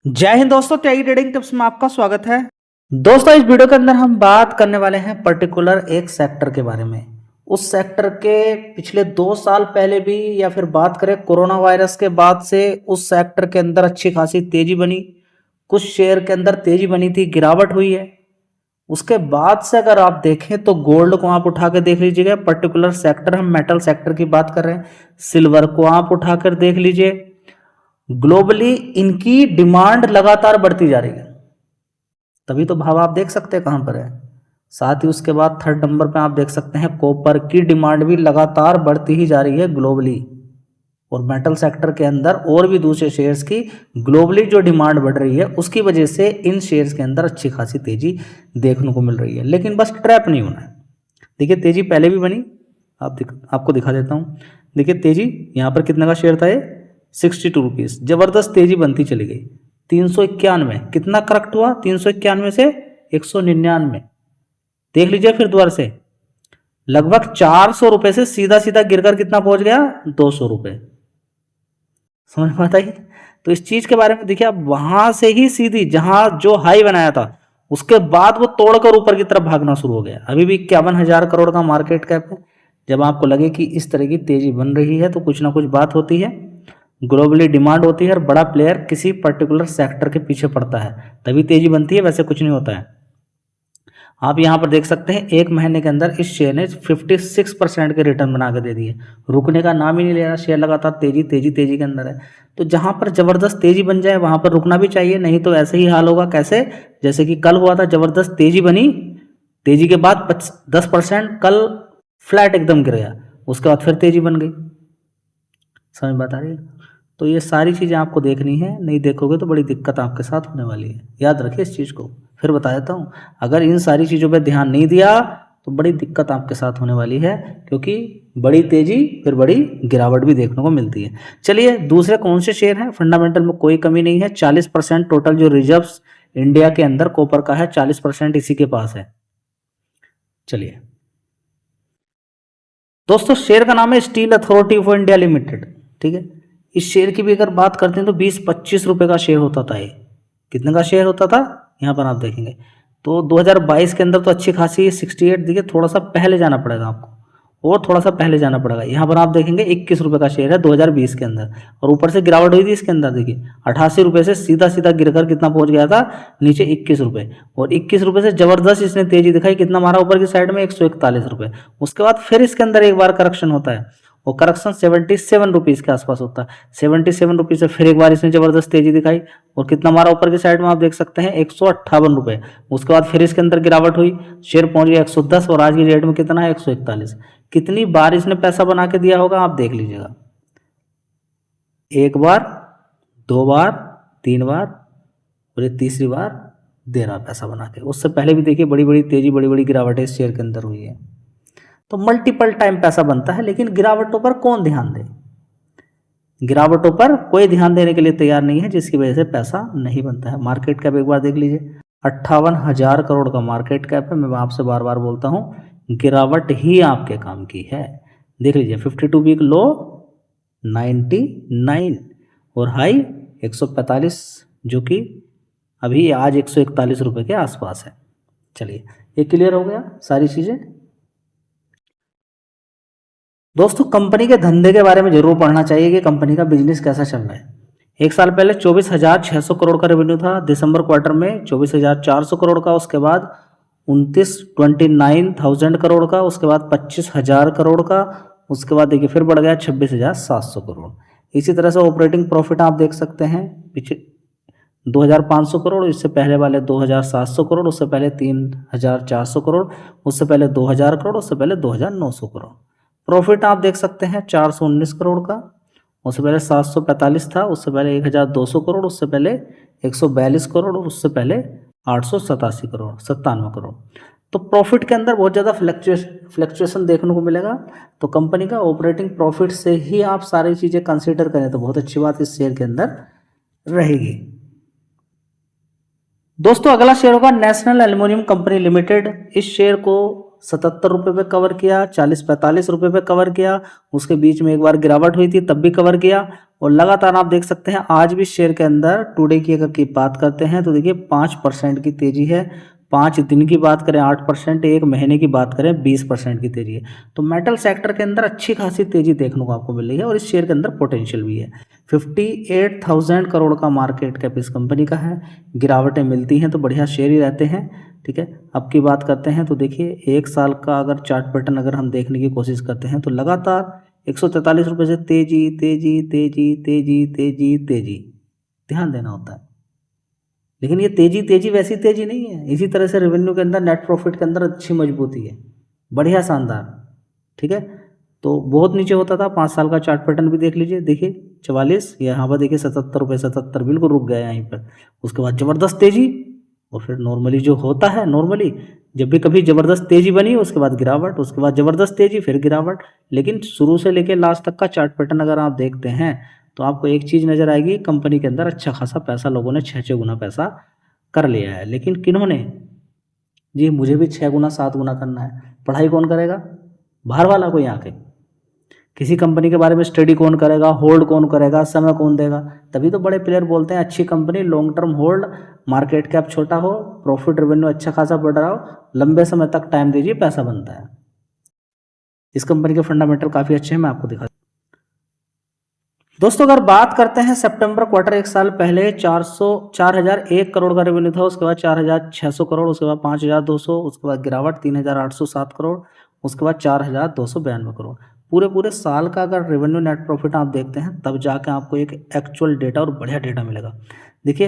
जय हिंद दोस्तों, त्यागी trading tips में आपका स्वागत है। दोस्तों, इस वीडियो के अंदर हम बात करने वाले हैं पर्टिकुलर एक सेक्टर के बारे में। उस सेक्टर के पिछले 2 साल पहले भी या फिर बात करें कोरोना वायरस के बाद से उस सेक्टर के अंदर अच्छी खासी तेजी बनी। कुछ शेयर के अंदर तेजी बनी थी, गिरावट हुई है। उसके बाद से अगर आप देखें तो गोल्ड को आप उठा के देख लीजिएगा, पर्टिकुलर सेक्टर, हम मेटल सेक्टर की बात कर रहे हैं। सिल्वर को आप उठाकर देख लीजिए, ग्लोबली इनकी डिमांड लगातार बढ़ती जा रही है। तभी तो भाव आप देख सकते हैं कहां पर है। साथ ही उसके बाद थर्ड नंबर पे आप देख सकते हैं कॉपर की डिमांड भी लगातार बढ़ती ही जा रही है ग्लोबली। और मेटल सेक्टर के अंदर और भी दूसरे शेयर्स की ग्लोबली जो डिमांड बढ़ रही है उसकी वजह से इन शेयर्स के अंदर अच्छी खासी तेजी देखने को मिल रही है। लेकिन बस ट्रैप नहीं होना है। देखिए, तेजी पहले भी बनी, आपको दिखा देता हूँ। देखिए तेजी यहाँ पर कितने का शेयर था, ये 62 रुपीज़। जबरदस्त तेजी बनती चली गई। 391 कितना करेक्ट हुआ, 391 से 199। देख लीजिए फिर दोबारा से, लगभग 400 रुपए से सीधा सीधा गिरकर कितना पहुंच गया, 200 रुपए। समझ में आता है। तो इस चीज के बारे में देखिए, आप वहां से ही सीधी जहां जो हाई बनाया था उसके बाद वो तोड़कर ऊपर की तरफ भागना शुरू हो गया। अभी भी 51,000 करोड़ का मार्केट कैप है। जब आपको लगे कि इस तरह की तेजी बन रही है तो कुछ ना कुछ बात होती है, ग्लोबली डिमांड होती है और बड़ा प्लेयर किसी पर्टिकुलर सेक्टर के पीछे पड़ता है, तभी तेजी बनती है, वैसे कुछ नहीं होता है। आप यहाँ पर देख सकते हैं एक महीने के अंदर इस शेयर ने 56% के रिटर्न बना के दे दिए। रुकने का नाम ही नहीं ले रहा शेयर, लगातार तेजी तेजी तेजी के अंदर है। तो जहां पर जबरदस्त तेजी बन जाए वहां पर रुकना भी चाहिए, नहीं तो ऐसे ही हाल होगा। कैसे, जैसे कि कल हुआ था, जबरदस्त तेजी बनी, तेजी के बाद 10% कल फ्लैट एकदम गिर गया, उसके बाद फिर तेजी बन गई। समझ बात आ रही है। तो ये सारी चीज़ें आपको देखनी है, नहीं देखोगे तो बड़ी दिक्कत आपके साथ होने वाली है। याद रखिए इस चीज़ को। फिर बता देता हूँ, अगर इन सारी चीज़ों पे ध्यान नहीं दिया तो बड़ी दिक्कत आपके साथ होने वाली है, क्योंकि बड़ी तेजी फिर बड़ी गिरावट भी देखने को मिलती है। चलिए, दूसरे कौन से शेयर हैं, फंडामेंटल में कोई कमी नहीं है। 40% टोटल जो रिजर्व्स इंडिया के अंदर कॉपर का है, 40% इसी के पास है। चलिए दोस्तों, शेयर का नाम है steel authority of India limited. ठीक है, इस शेयर की भी अगर बात करते हैं तो 20-25 रुपए का शेयर होता था। ये कितने का शेयर होता था, यहाँ पर आप देखेंगे तो 2022 के अंदर तो अच्छी खासी 68। देखिए, थोड़ा सा पहले जाना पड़ेगा आपको, और थोड़ा सा पहले जाना पड़ेगा। यहाँ पर आप देखेंगे 21 रुपए का शेयर है 2020 के अंदर, और ऊपर से गिरावट हुई थी इसके अंदर। देखिए 88 रुपए से सीधा सीधा गिरकर कितना पहुंच गया था, नीचे 21 रुपए। और 21 रुपए से जबरदस्त इसने तेजी दिखाई, कितना मारा ऊपर की साइड में, 141 रुपए। उसके बाद फिर इसके अंदर एक बार करेक्शन होता है, वो करेक्शन 77 रुपीज़ के आसपास होता है। 77 रुपीज़ से फिर एक बार इसने जबरदस्त तेजी दिखाई, और कितना मारा ऊपर की साइड में आप देख सकते हैं, 158 रुपए। उसके बाद फिर इसके अंदर गिरावट हुई, शेयर पहुंच गया 110, और आज की डेट में कितना है, 141। कितनी बार इसने पैसा बना के दिया होगा आप देख लीजिएगा। एक बार, 2 बार, 3 बार, और ये तीसरी बार दे रहा पैसा बना के। उससे पहले भी देखिए बड़ी बड़ी तेजी, बड़ी बड़ी गिरावटें इस शेयर के अंदर हुई है। तो मल्टीपल टाइम पैसा बनता है, लेकिन गिरावटों पर कौन ध्यान दे, गिरावटों पर कोई ध्यान देने के लिए तैयार नहीं है, जिसकी वजह से पैसा नहीं बनता है। मार्केट कैप एक बार देख लीजिए, 58,000 करोड़ का मार्केट कैप है। मैं आपसे बार बार बोलता हूँ, गिरावट ही आपके काम की है। देख लीजिए, 52 वीक लो 99 और हाई 145, जो कि अभी आज 141 रुपए के आसपास है। चलिए, ये क्लियर हो गया सारी चीज़ें। दोस्तों, कंपनी के धंधे के बारे में जरूर पढ़ना चाहिए कि कंपनी का बिजनेस कैसा चल रहा है। एक साल पहले 24,600 करोड़ का रेवेन्यू था, दिसंबर क्वार्टर में 24,400 करोड़ का, उसके बाद 29,000 करोड़ का, उसके बाद 25,000 करोड़ का, उसके बाद देखिए फिर बढ़ गया 26,700 करोड़। इसी तरह से ऑपरेटिंग प्रॉफिट आप देख सकते हैं, पीछे 2,500 करोड़, इससे पहले वाले 2,700 करोड़, उससे पहले 3,400 करोड़, उससे पहले 2,000 करोड़, उससे पहले 2,900 करोड़। प्रॉफिट आप देख सकते हैं 419 करोड़ का, उससे पहले 745 था, उससे पहले 1,200 करोड़, उससे पहले 142 करोड़, और उससे पहले 887 करोड़, 97 करोड़। तो प्रॉफिट के अंदर बहुत ज़्यादा फ्लक्चुएशन देखने को मिलेगा। तो कंपनी का ऑपरेटिंग प्रॉफिट से ही आप सारी चीज़ें कंसीडर करें तो बहुत अच्छी बात इस शेयर के अंदर रहेगी। दोस्तों, अगला शेयर होगा नेशनल एल्युमिनियम कंपनी लिमिटेड। इस शेयर को 77 रुपये पे कवर किया, 40-45 रुपये पे कवर किया, उसके बीच में एक बार गिरावट हुई थी तब भी कवर किया, और लगातार आप देख सकते हैं आज भी शेयर के अंदर टुडे की अगर की बात करते हैं तो देखिए 5% की तेजी है। 5 दिन की बात करें 8%, एक महीने की बात करें 20% की तेजी है। तो मेटल सेक्टर के अंदर अच्छी खासी तेजी देखने को आपको मिल रही है और इस शेयर के अंदर पोटेंशियल भी है। 58,000 करोड़ का मार्केट कैप इस कंपनी का है। गिरावटें मिलती हैं तो बढ़िया शेयर ही रहते हैं। ठीक है, अब की बात करते हैं तो देखिए 1 साल का अगर चार्ट पैटर्न अगर हम देखने की कोशिश करते हैं तो लगातार 143 रुपये से तेजी तेजी तेजी तेजी तेजी तेजी ध्यान देना होता है। लेकिन ये तेजी तेजी वैसी तेजी नहीं है। इसी तरह से रेवेन्यू के अंदर, नेट प्रॉफिट के अंदर अच्छी मजबूती है, बढ़िया शानदार। ठीक है, तो बहुत नीचे होता था। 5 साल का चार्ट पैटर्न भी देख लीजिए, देखिए 44, यहाँ पर देखिए 77 रुपये, 77 बिल्कुल रुक गया यहीं पर। उसके बाद ज़बरदस्त तेजी, और फिर नॉर्मली जो होता है, नॉर्मली जब भी कभी ज़बरदस्त तेजी बनी उसके बाद गिरावट, उसके बाद ज़बरदस्त तेजी फिर गिरावट। लेकिन शुरू से लेकर लास्ट तक का चार्ट पैटर्न अगर आप देखते हैं तो आपको एक चीज़ नज़र आएगी, कंपनी के अंदर अच्छा खासा पैसा लोगों ने 6 गुना पैसा कर लिया है। लेकिन किन्होंने? जी मुझे भी 6 गुना 7 गुना करना है। पढ़ाई कौन करेगा? बाहर वाला कोई आके? किसी कंपनी के बारे में स्टडी कौन करेगा? होल्ड कौन करेगा? समय कौन देगा? तभी तो बड़े प्लेयर बोलते हैं अच्छी company, long term hold, market cap छोटा हो, प्रॉफिट रेवेन्यू अच्छा खासा बढ़ रहा हो, लंबे समय तक टाइम दीजिए, पैसा बनता है। इस कंपनी के फंडामेंटल काफ़ी अच्छे हैं, मैं आपको दिखा। दोस्तों अगर बात करते हैं सितंबर क्वार्टर, 1 साल पहले 4,001 करोड़ का रेवेन्यू था, उसके बाद 4,600 करोड़, उसके बाद 5,200, उसके बाद गिरावट 3,807 करोड़, उसके बाद 4,292 करोड़। पूरे साल का अगर रेवेन्यू नेट प्रॉफिट आप देखते हैं तब जाके आपको एक एक्चुअल डेटा और बढ़िया डेटा मिलेगा। देखिए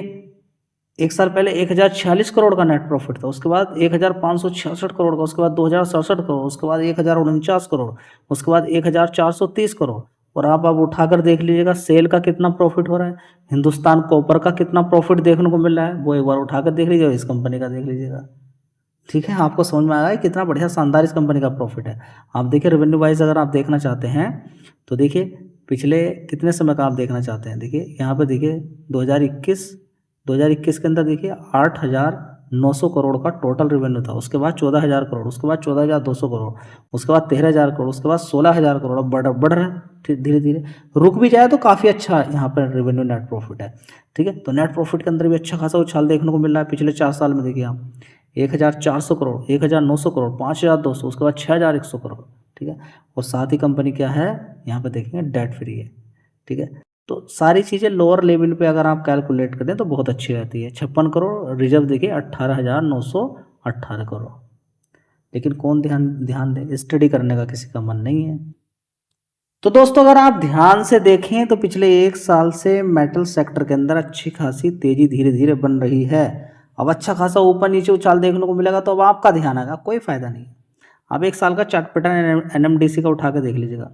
1 साल पहले 1,046 करोड़ का नेट प्रॉफिट था, उसके बाद 1,566 करोड़ का, उसके बाद 2,067 करोड़, उसके बाद 1,049 करोड़, उसके बाद 1,430 करोड़। और आप उठाकर देख लीजिएगा सेल का कितना प्रॉफिट हो रहा है, हिंदुस्तान कॉपर का कितना प्रॉफिट देखने को मिल रहा है, वो एक बार उठाकर देख लीजिएगा, इस कंपनी का देख लीजिएगा। ठीक है, आपको समझ में आएगा कितना बढ़िया शानदार इस कंपनी का प्रॉफिट है। आप देखिए रेवेन्यू वाइज अगर आप देखना चाहते हैं तो देखिए पिछले कितने समय का आप देखना चाहते हैं, देखिए यहाँ पे देखिए 2021 के अंदर देखिए 8,900 करोड़ का टोटल रेवेन्यू था, उसके बाद 14,000 करोड़, उसके बाद 14,200 करोड़, उसके बाद 13,000 करोड़, उसके बाद 16,000 करोड़। अब बढ़ रहा है धीरे धीरे, रुक भी जाए तो काफ़ी अच्छा यहाँ पर रेवेन्यू नेट प्रॉफिट है। ठीक है, तो नेट प्रॉफिट के अंदर भी अच्छा खासा उछाल देखने को मिल रहा है। पिछले 4 साल में देखिए आप 1,400 करोड़, 1,900 करोड़, 5,200, उसके बाद 6,100 करोड़। ठीक है, और साथ ही कंपनी क्या है यहाँ पे देखेंगे डेट फ्री है। ठीक है, तो सारी चीज़ें लोअर लेवल पे अगर आप कैलकुलेट करें तो बहुत अच्छी रहती है। 56 करोड़, रिजर्व देखिए 18,918 करोड़। लेकिन कौन ध्यान दे, स्टडी करने का किसी का मन नहीं है। तो दोस्तों अगर आप ध्यान से देखें तो पिछले 1 साल से मेटल सेक्टर के अंदर अच्छी खासी तेजी धीरे धीरे बन रही है। अब अच्छा खासा ऊपर नीचे उछाल देखने को मिलेगा तो अब आपका ध्यान आएगा, कोई फायदा नहीं। आप 1 साल का चार्ट पैटर्न एनएमडीसी का उठा के देख लीजिएगा।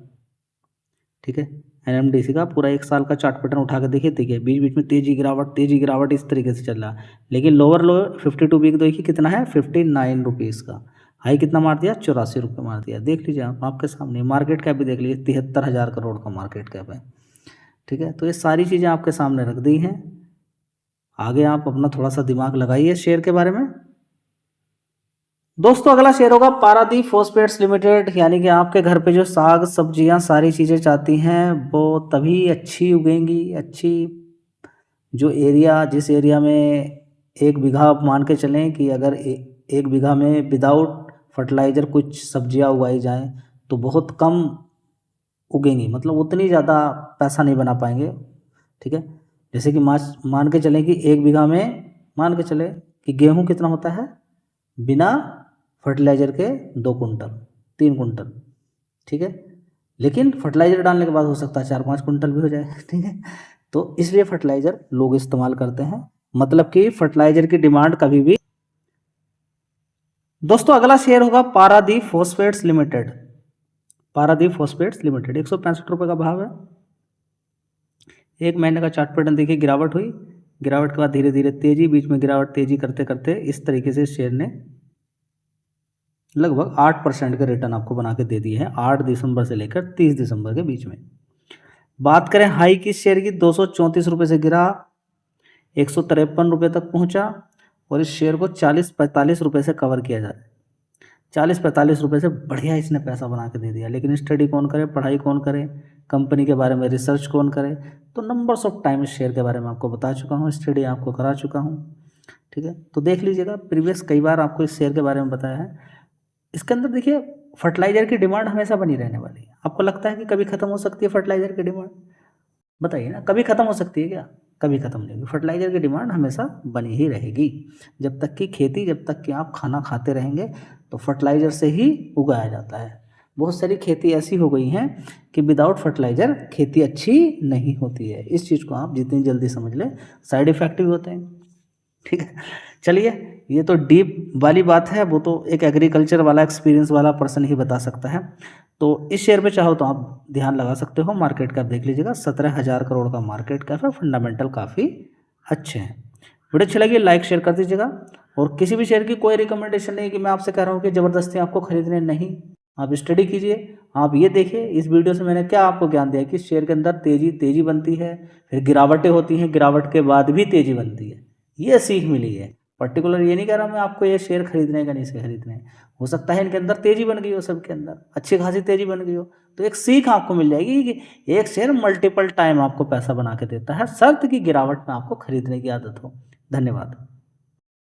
ठीक है, एनएमडीसी का पूरा 1 साल का चार्ट पैटर्न उठा के देखिए बीच बीच में तेजी गिरावट इस तरीके से चल रहा है। लेकिन लोअर 52 वीक देखिए कितना है, 59 रुपीज़ का। हाई कितना मार दिया, 84 रुपये मार दिया। देख लीजिए आप, आपके सामने मार्केट कैप भी देख लीजिए, 73,000 करोड़ का मार्केट कैप है। ठीक है, तो ये सारी चीज़ें आपके सामने रख दी हैं। आगे आप अपना थोड़ा सा दिमाग लगाइए शेयर के बारे में। दोस्तों अगला शेयर होगा पारादीप फॉस्फेट्स लिमिटेड। यानी कि आपके घर पे जो साग सब्जियां सारी चीज़ें चाहती हैं वो तभी अच्छी उगेंगी। अच्छी जो एरिया, जिस एरिया में 1 बीघा आप मान के चलें कि अगर 1 बीघा में विदाउट फर्टिलाइज़र कुछ सब्जियां उगाई जाएं तो बहुत कम उगेंगी, मतलब उतनी ज़्यादा पैसा नहीं बना पाएंगे। ठीक है, जैसे कि मान के चलें कि 1 बीघा में मान के चले कि गेहूं कितना होता है बिना फर्टिलाइज़र के, 2 कुंटल 3 कुंटल। ठीक है, लेकिन फर्टिलाइज़र डालने के बाद हो सकता है 4-5 कुंटल भी हो जाए। ठीक है, तो इसलिए फर्टिलाइज़र लोग इस्तेमाल करते हैं, मतलब कि फर्टिलाइज़र की डिमांड कभी भी। दोस्तों अगला शेयर होगा Paradip phosphates limited. Paradip phosphates limited 165 रुपये का भाव है। 1 महीने का चार्ट पैटर्न देखिए, गिरावट हुई, गिरावट के बाद धीरे धीरे तेजी, बीच में गिरावट, तेजी करते करते इस तरीके से शेयर ने लगभग 8% के रिटर्न आपको बना के दे दिए हैं 8 दिसंबर से लेकर 30 दिसंबर के बीच में। बात करें हाई की शेयर की, 234 रुपये से गिरा, 153 रुपये तक पहुंचा और इस शेयर को 40-45 रुपये से कवर किया जा रहा है। 40-45 रुपये से बढ़िया इसने पैसा बना के दे दिया। लेकिन स्टडी कौन करे, पढ़ाई कौन करे, कंपनी के बारे में रिसर्च कौन करे? तो नंबर्स ऑफ टाइम इस शेयर के बारे में आपको बता चुका हूँ, स्टडी आपको करा चुका हूँ, ठीक है। तो देख लीजिएगा, प्रीवियस कई बार आपको इस शेयर के बारे में बताया है। इसके अंदर देखिए फर्टिलाइज़र की डिमांड हमेशा बनी रहने वाली है। आपको लगता है कि कभी ख़त्म हो सकती है फर्टिलाइज़र की डिमांड? बताइए ना, कभी ख़त्म हो सकती है क्या? कभी ख़त्म नहीं होगी। फर्टिलाइज़र की डिमांड हमेशा बनी ही रहेगी। जब तक कि खेती, जब तक कि आप खाना खाते रहेंगे तो फर्टिलाइज़र से ही उगाया जाता है। बहुत सारी खेती ऐसी हो गई हैं कि विदाउट फर्टिलाइज़र खेती अच्छी नहीं होती है। इस चीज़ को आप जितनी जल्दी समझ लें, साइड इफ़ेक्ट भी होते हैं, ठीक है। चलिए, ये तो डीप वाली बात है, वो तो एक एग्रीकल्चर वाला एक्सपीरियंस वाला पर्सन ही बता सकता है। तो इस शेयर पे चाहो तो आप ध्यान लगा सकते हो। मार्केट कैप देख लीजिएगा, 17,000 करोड़ का मार्केट कैप है। फंडामेंटल काफ़ी अच्छे हैं। वीडियो अच्छी लगी लाइक शेयर कर दीजिएगा। और किसी भी शेयर की कोई रिकमेंडेशन नहीं कि मैं आपसे कह रहा हूँ कि ज़बरदस्ती आपको खरीदने, नहीं। आप स्टडी कीजिए, आप ये देखिए इस वीडियो से मैंने क्या आपको ज्ञान दिया कि शेयर के अंदर तेज़ी बनती है, फिर गिरावटें होती हैं, गिरावट के बाद भी तेज़ी बनती है। ये सीख मिली है। पर्टिकुलर ये नहीं कह रहा मैं आपको ये शेयर खरीदने का, नहीं से खरीदने। हो सकता है इनके अंदर तेज़ी बन गई हो, सबके अंदर अच्छी खासी तेज़ी बन गई हो, तो एक सीख आपको मिल जाएगी कि एक शेयर मल्टीपल टाइम आपको पैसा बना के देता है, शर्त की गिरावट में आपको खरीदने की आदत हो। धन्यवाद।